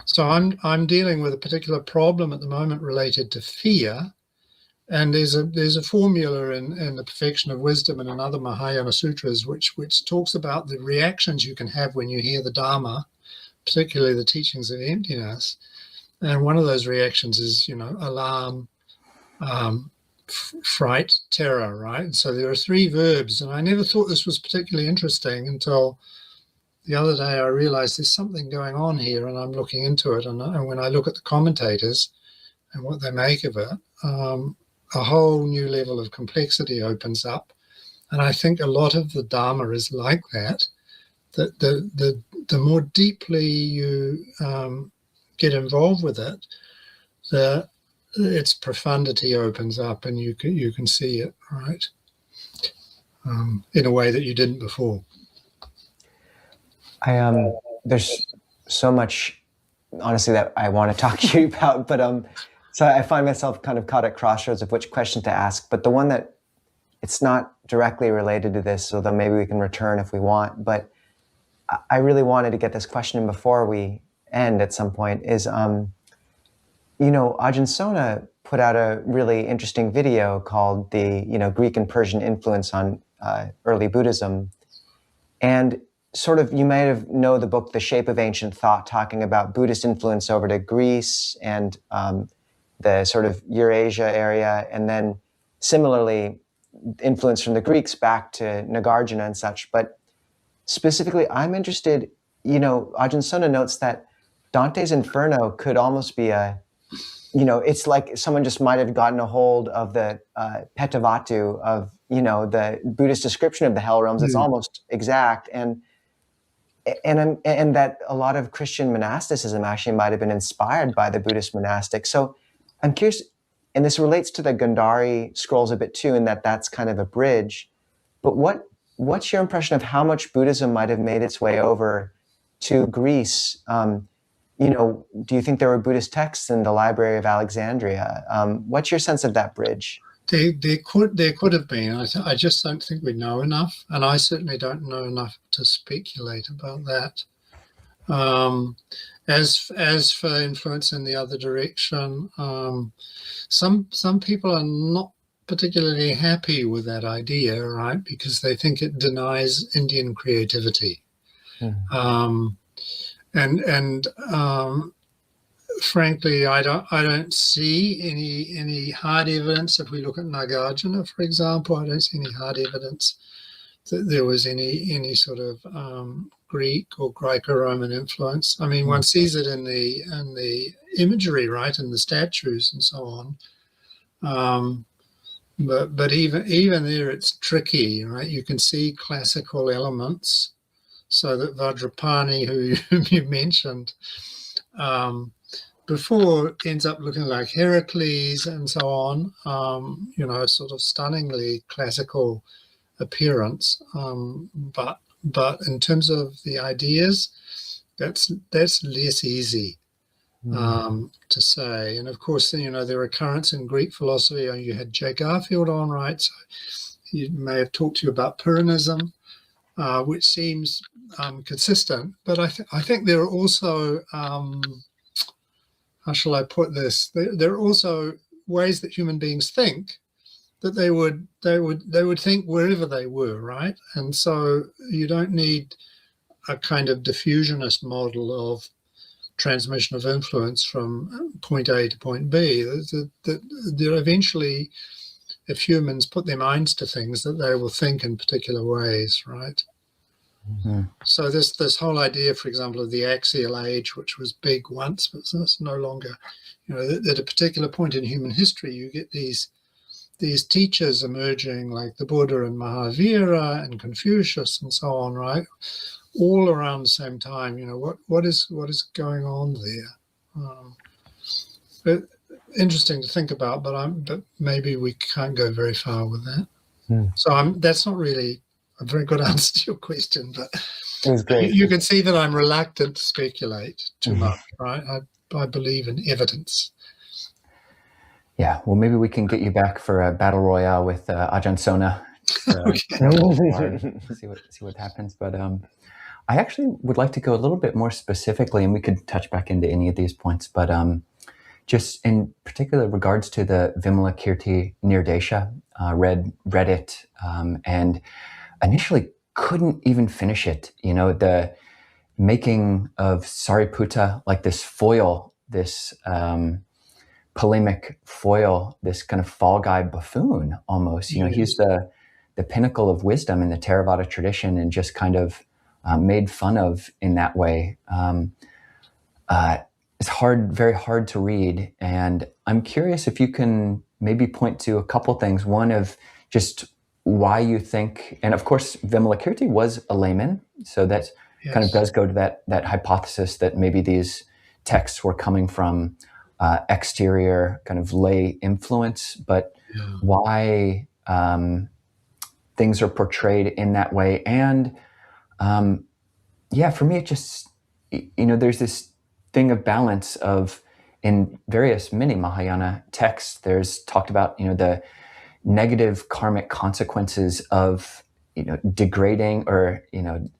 So I'm dealing with a particular problem at the moment related to fear. And there's a formula in the Perfection of Wisdom and in other Mahayana sutras which talks about the reactions you can have when you hear the Dharma, particularly the teachings of emptiness. And one of those reactions is, alarm, fright, terror, right? And so there are 3 verbs, and I never thought this was particularly interesting until the other day. I realized there's something going on here, and I'm looking into it. And when I look at the commentators and what they make of it, a whole new level of complexity opens up. And I think a lot of the Dharma is like that. That the more deeply you get involved with it, its profundity opens up, and you can see it, right, in a way that you didn't before. There's so much, honestly, that I want to talk to you about, but so I find myself kind of caught at crossroads of which question to ask. But the one that it's not directly related to this, although maybe we can return if we want. But I really wanted to get this question in before we end at some point. Is Ajahn Sona put out a really interesting video called the Greek and Persian influence on early Buddhism, and sort of, you might have know the book The Shape of Ancient Thought, talking about Buddhist influence over to Greece and the sort of Eurasia area, and then similarly influence from the Greeks back to Nagarjuna and such. But specifically, I'm interested, Ajahn Sona notes that Dante's Inferno could almost be it's like someone just might have gotten a hold of the Petavatu of, the Buddhist description of the hell realms. It's almost exact. And that a lot of Christian monasticism actually might have been inspired by the Buddhist monastic. So I'm curious, and this relates to the Gandhari scrolls a bit too, in that that's kind of a bridge. But what's your impression of how much Buddhism might have made its way over to Greece? Do you think there were Buddhist texts in the Library of Alexandria? What's your sense of that bridge? There could have been. I just don't think we know enough, and I certainly don't know enough to speculate about that. As for influence in the other direction, some people are not particularly happy with that idea, right? Because they think it denies Indian creativity. And frankly, I don't see any hard evidence. If we look at Nagarjuna, for example, I don't see any hard evidence that there was any sort of Greek or Greco-Roman influence. I mean, one sees it in the imagery, right, in the statues and so on. But even there, it's tricky, right? You can see classical elements, so that Vajrapani, who you mentioned before, ends up looking like Heracles and so on. Sort of stunningly classical appearance. But in terms of the ideas, that's less easy to say. And of course, there are currents in Greek philosophy. You had Jay Garfield on, right? So he may have talked to you about Pyrrhonism, which seems consistent. But I think there are also, how shall I put this? There are also ways that human beings think, that they would think wherever they were, right? And so you don't need a kind of diffusionist model of transmission of influence from point A to point B. There eventually, if humans put their minds to things, that they will think in particular ways, right? So this whole idea, for example, of the axial age, which was big once, but it's no longer, at a particular point in human history, you get these teachers emerging, like the Buddha and Mahavira and Confucius and so on, right? All around the same time. What is going on there? But interesting to think about, but maybe we can't go very far with that. So that's not really a very good answer to your question, but it was great. You can see that I'm reluctant to speculate too much, right? I believe in evidence. Yeah, well, maybe we can get you back for a battle royale with Ajahn Sona. See what happens. But I actually would like to go a little bit more specifically, and we could touch back into any of these points, but just in particular regards to the Vimalakirti Nirdesha, read it, and initially couldn't even finish it. You know, the making of Sariputta like this foil, this polemic foil, this kind of fall guy buffoon almost. You know, he's the pinnacle of wisdom in the Theravada tradition, and just kind of made fun of in that way. It's very hard to read. And I'm curious if you can maybe point to a couple things. One of just why you think, and of course, Vimalakirti was a layman. So that kind of does go to that hypothesis that maybe these texts were coming from exterior kind of lay influence, but why things are portrayed in that way. And for me, it just, there's this thing of balance of, in many Mahayana texts, there's talked about, the negative karmic consequences of, degrading or,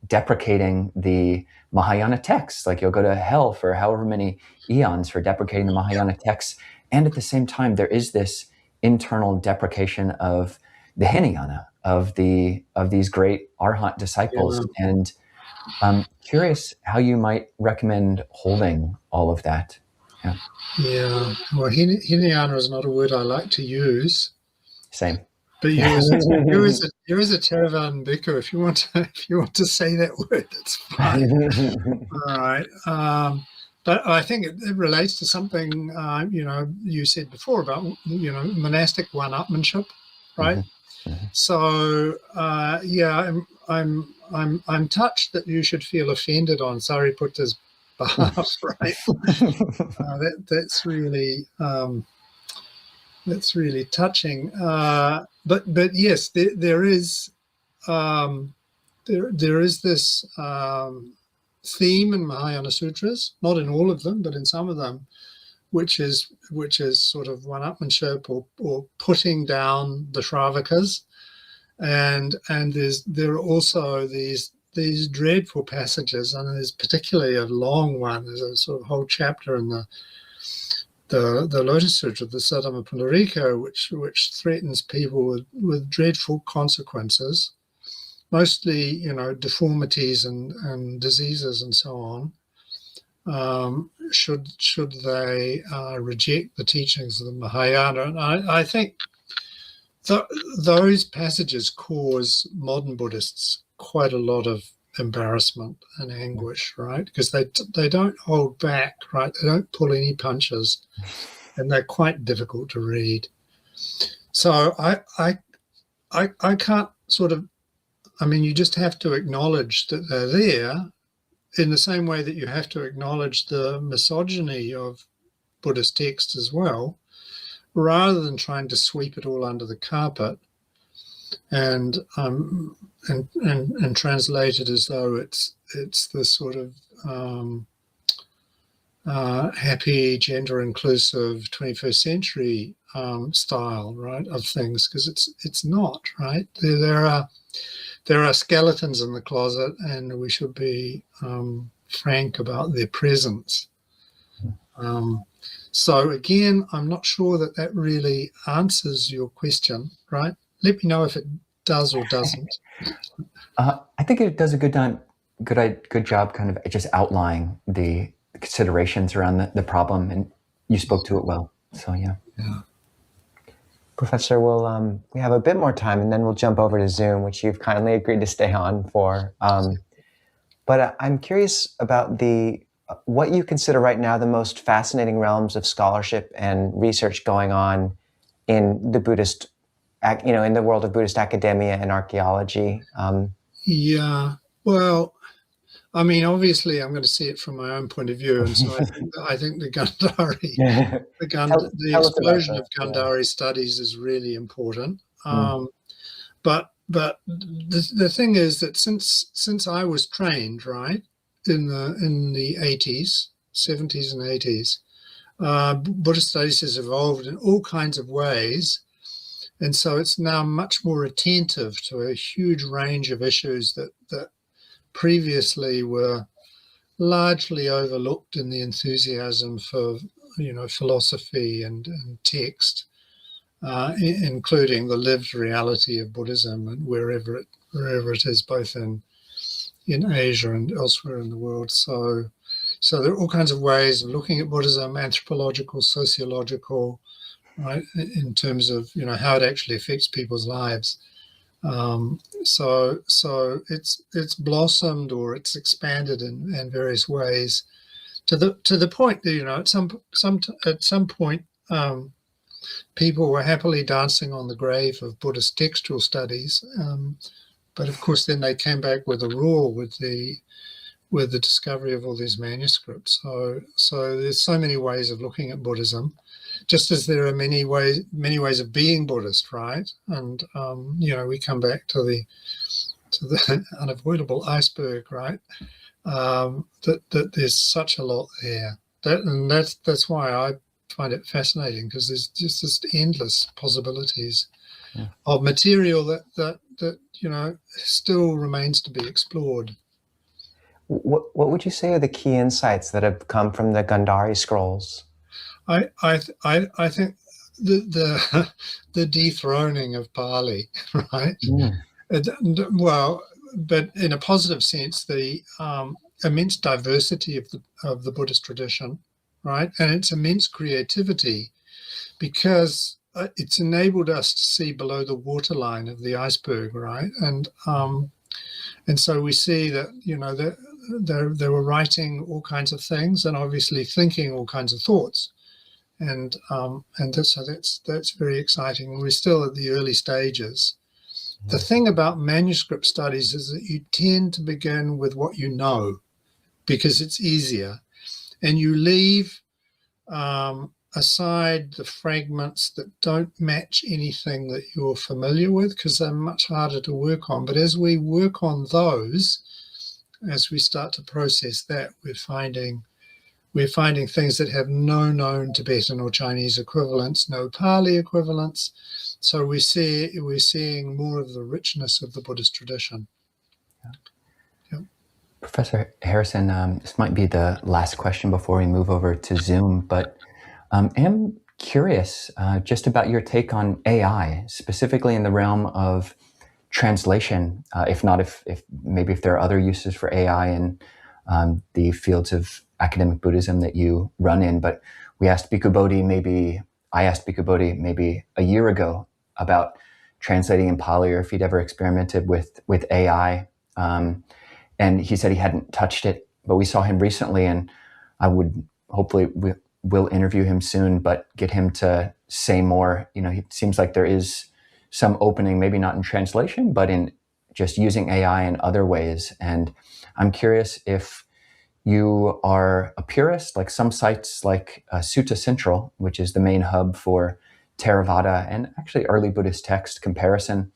deprecating the Mahayana texts. Like, you'll go to hell for however many eons for deprecating the Mahayana texts. And at the same time, there is this internal deprecation of the Hinayana, of these great Arhat disciples. And I'm curious how you might recommend holding all of that. Well, Hinayana is not a word I like to use. Same. But you as a Theravadan bhikkhu, if you want to say that word, that's fine. All right. But I think it relates to something you said before about monastic one-upmanship, right? Mm-hmm. So I'm touched that you should feel offended on Sariputta's behalf, right? That's really touching. But yes, there is this theme in Mahayana Sutras, not in all of them, but in some of them, which is sort of one-upmanship or putting down the Shravakas, and there are also these dreadful passages, and there's particularly a long one. There's a sort of whole chapter in the Lotus Sutra, the Saddhamma Pundarika, which threatens people with dreadful consequences, mostly deformities and diseases and so on. Should they reject the teachings of the Mahayana? And I think those passages cause modern Buddhists quite a lot of embarrassment and anguish, right? Because they don't hold back, right? They don't pull any punches, and they're quite difficult to read. So I can't you just have to acknowledge that they're there, in the same way that you have to acknowledge the misogyny of Buddhist texts as well, rather than trying to sweep it all under the carpet and translate it as though it's this sort of happy, gender inclusive 21st century style, right, of things, because it's not, right. There are skeletons in the closet, and we should be frank about their presence. So again, I'm not sure that really answers your question, right? Let me know if it does or doesn't. I think it does a good job kind of just outlining the considerations around the problem, and you spoke to it well. So yeah. Professor, we have a bit more time, and then we'll jump over to Zoom, which you've kindly agreed to stay on for. But I'm curious about what you consider right now the most fascinating realms of scholarship and research going on in the Buddhist, in the world of Buddhist academia and archaeology. Well, I mean, obviously, I'm going to see it from my own point of view, and so I think the Gandhari, the Tell us about explosion that. of Gandhari studies is really important. Mm. But the thing is that since I was trained, right, in the 80s, 70s and 80s, Buddhist studies has evolved in all kinds of ways, and so it's now much more attentive to a huge range of issues that previously were largely overlooked in the enthusiasm for philosophy and text, including the lived reality of Buddhism and wherever it is, both in Asia and elsewhere in the world. So there are all kinds of ways of looking at Buddhism, anthropological, sociological, right, in terms of how it actually affects people's lives. So it's blossomed, or it's expanded in various ways, to the point that at some point people were happily dancing on the grave of Buddhist textual studies, but of course then they came back with a roar with the discovery of all these manuscripts. So there's so many ways of looking at Buddhism, just as there are many ways of being Buddhist, right? And we come back to the unavoidable iceberg, right? That there's such a lot there. That's why I find it fascinating, because there's just this endless possibilities of material that still remains to be explored. What would you say are the key insights that have come from the Gandhari scrolls? I think the dethroning of Pali, right? Well, but in a positive sense, the immense diversity of the Buddhist tradition, right, and its immense creativity, because it's enabled us to see below the waterline of the iceberg, right, and so we see that they were writing all kinds of things, and obviously thinking all kinds of thoughts, and that's very exciting. We're still at the early stages. The thing about manuscript studies is that you tend to begin with what you know, because it's easier, and you leave aside the fragments that don't match anything that you're familiar with, because they're much harder to work on. But as we work on those, as we start to process that, we're finding things that have no known Tibetan or Chinese equivalents, no Pali equivalents. So we're seeing more of the richness of the Buddhist tradition. Yeah. Professor Harrison, this might be the last question before we move over to Zoom, but I'm curious just about your take on AI, specifically in the realm of translation, if there are other uses for AI in the fields of academic Buddhism that you run in. But I asked Bhikkhu Bodhi maybe a year ago about translating in Pali, or if he'd ever experimented with AI. And he said he hadn't touched it, but we saw him recently, and I would hopefully we'll interview him soon, but get him to say more. It seems like there is some opening, maybe not in translation, but in just using AI in other ways. And I'm curious if you are a purist, like some sites like Sutta Central, which is the main hub for theravada and actually early Buddhist text comparison.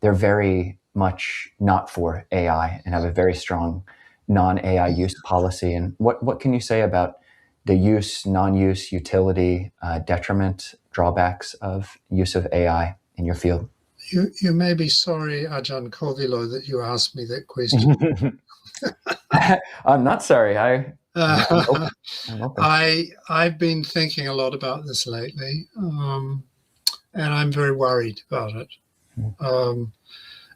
They're very much not for AI and have a very strong non-AI use policy. And what can you say about the use, non-use, utility, detriment, drawbacks of use of AI in your field? You may be sorry, Ajahn Kovilo, that you asked me that question. I'm not sorry. I'm open. I've been thinking a lot about this lately, and I'm very worried about it. And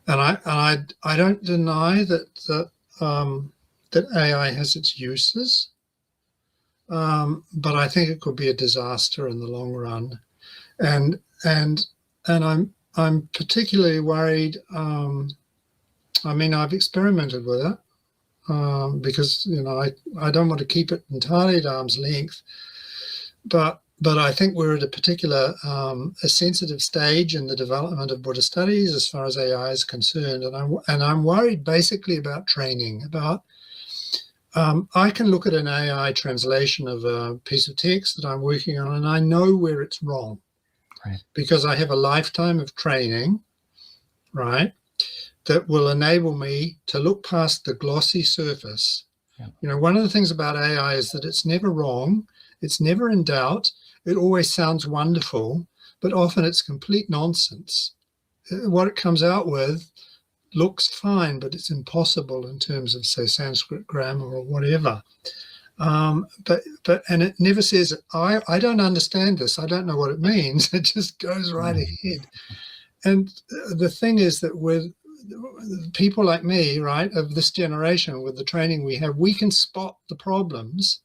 I don't deny that AI has its uses, but I think it could be a disaster in the long run, and I'm particularly worried. I've experimented with it because I don't want to keep it entirely at arm's length, but I think we're at a particular a sensitive stage in the development of Buddhist studies as far as AI is concerned, and I'm worried basically about training, about I can look at an AI translation of a piece of text that I'm working on, and I know where it's wrong, Right. because I have a lifetime of training, right, that will enable me to look past the glossy surface. Yeah. You know, one of the things about AI is that it's never wrong, it's never in doubt, it always sounds wonderful, but often it's complete nonsense. What it comes out with looks fine, but it's impossible in terms of, say, Sanskrit grammar or whatever. But it never says, I don't understand this, I don't know what it means. It just goes right ahead. And the thing is that with people like me, right, of this generation, with the training we have, we can spot the problems,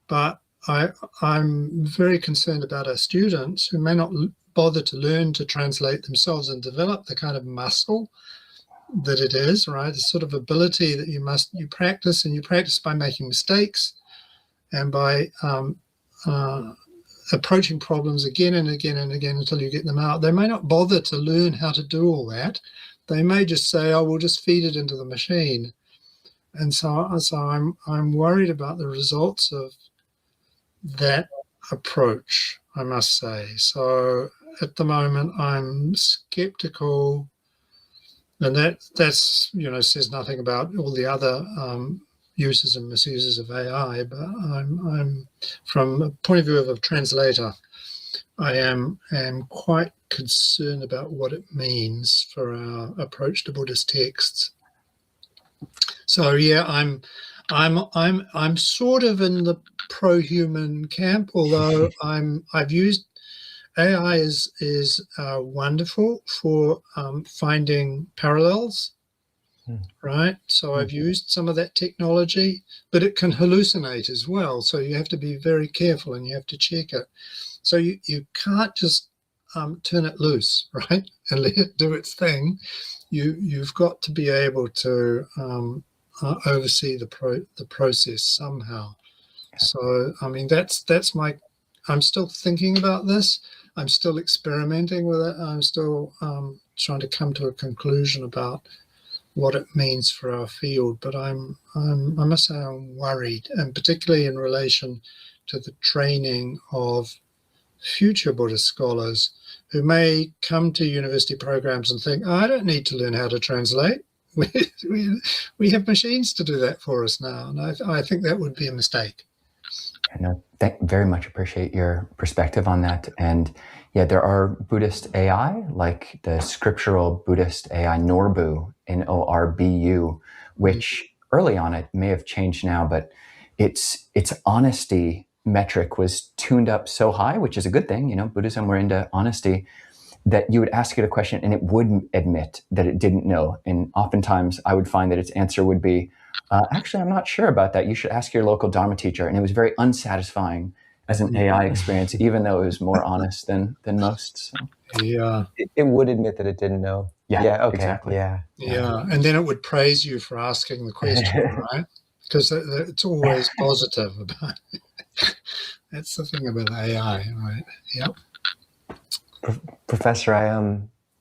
but I'm very concerned about our students who may not bother to learn to translate themselves and develop the kind of muscle that it is, right? The sort of ability that you practice, and you practice by making mistakes and by approaching problems again and again and again until you get them out. They may not bother to learn how to do all that. They may just say, "Oh, we'll just feed it into the machine." And so I'm worried about the results of that approach, I must say. So at the moment, I'm skeptical. And that's says nothing about all the other uses and misuses of AI. But I'm from a point of view of a translator, I am quite concerned about what it means for our approach to Buddhist texts. So yeah, I'm sort of in the pro-human camp, although I've used AI is wonderful for finding parallels, right? So I've used some of that technology, but it can hallucinate as well. So you have to be very careful and you have to check it. So you can't just turn it loose, right, and let it do its thing. You've got to be able to oversee the process somehow. So I mean that's my. I'm still thinking about this. I'm still experimenting with it. I'm still trying to come to a conclusion about what it means for our field. But I must say I'm worried, and particularly in relation to the training of future Buddhist scholars who may come to university programs and think, "Oh, I don't need to learn how to translate. We have machines to do that for us now." And I think that would be a mistake. Very much appreciate your perspective on that. And yeah, there are Buddhist AI, like the scriptural Buddhist AI Norbu, Norbu, which early on, it may have changed now, but its honesty metric was tuned up so high, which is a good thing. Buddhism, we're into honesty, that you would ask it a question and it wouldn't admit that it didn't know. And oftentimes I would find that its answer would be, actually, I'm not sure about that. You should ask your local Dharma teacher. And it was very unsatisfying as an AI experience, even though it was more honest than most. So. Yeah. It would admit that it didn't know. Yeah, okay. Exactly. Yeah. And then it would praise you for asking the question, right? Because it's always positive about it. That's the thing about AI, right? Yep. Professor,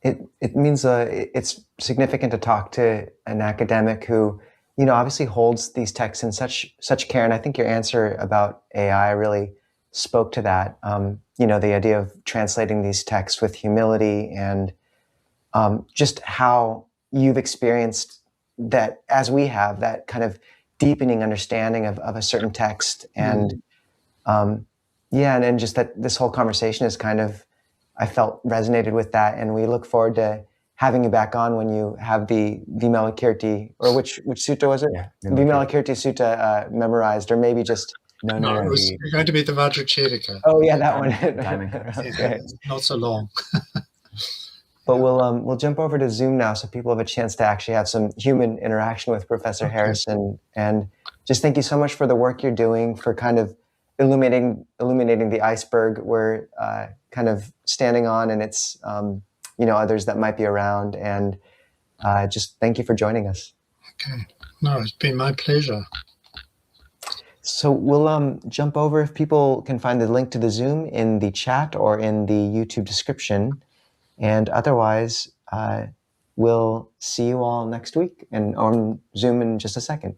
it means it's significant to talk to an academic who, obviously holds these texts in such care. And I think your answer about AI really spoke to that. The idea of translating these texts with humility and just how you've experienced that, as we have, that kind of deepening understanding of a certain text. And and just that this whole conversation is kind of, I felt, resonated with that. And we look forward to having you back on when you have the Vimalakirti, or which sutta was it? Yeah, Vimalakirti Sutta memorized, or maybe just... No, it was going to be the Vajracharya. Oh yeah, that one. Okay. Not so long. But we'll jump over to Zoom now, so people have a chance to actually have some human interaction with Professor Harrison. And just thank you so much for the work you're doing, for kind of illuminating the iceberg we're kind of standing on, and it's others that might be around. And just thank you for joining us. Okay. No, it's been my pleasure. So we'll jump over, if people can find the link to the Zoom in the chat or in the YouTube description. And otherwise, we'll see you all next week and on Zoom in just a second.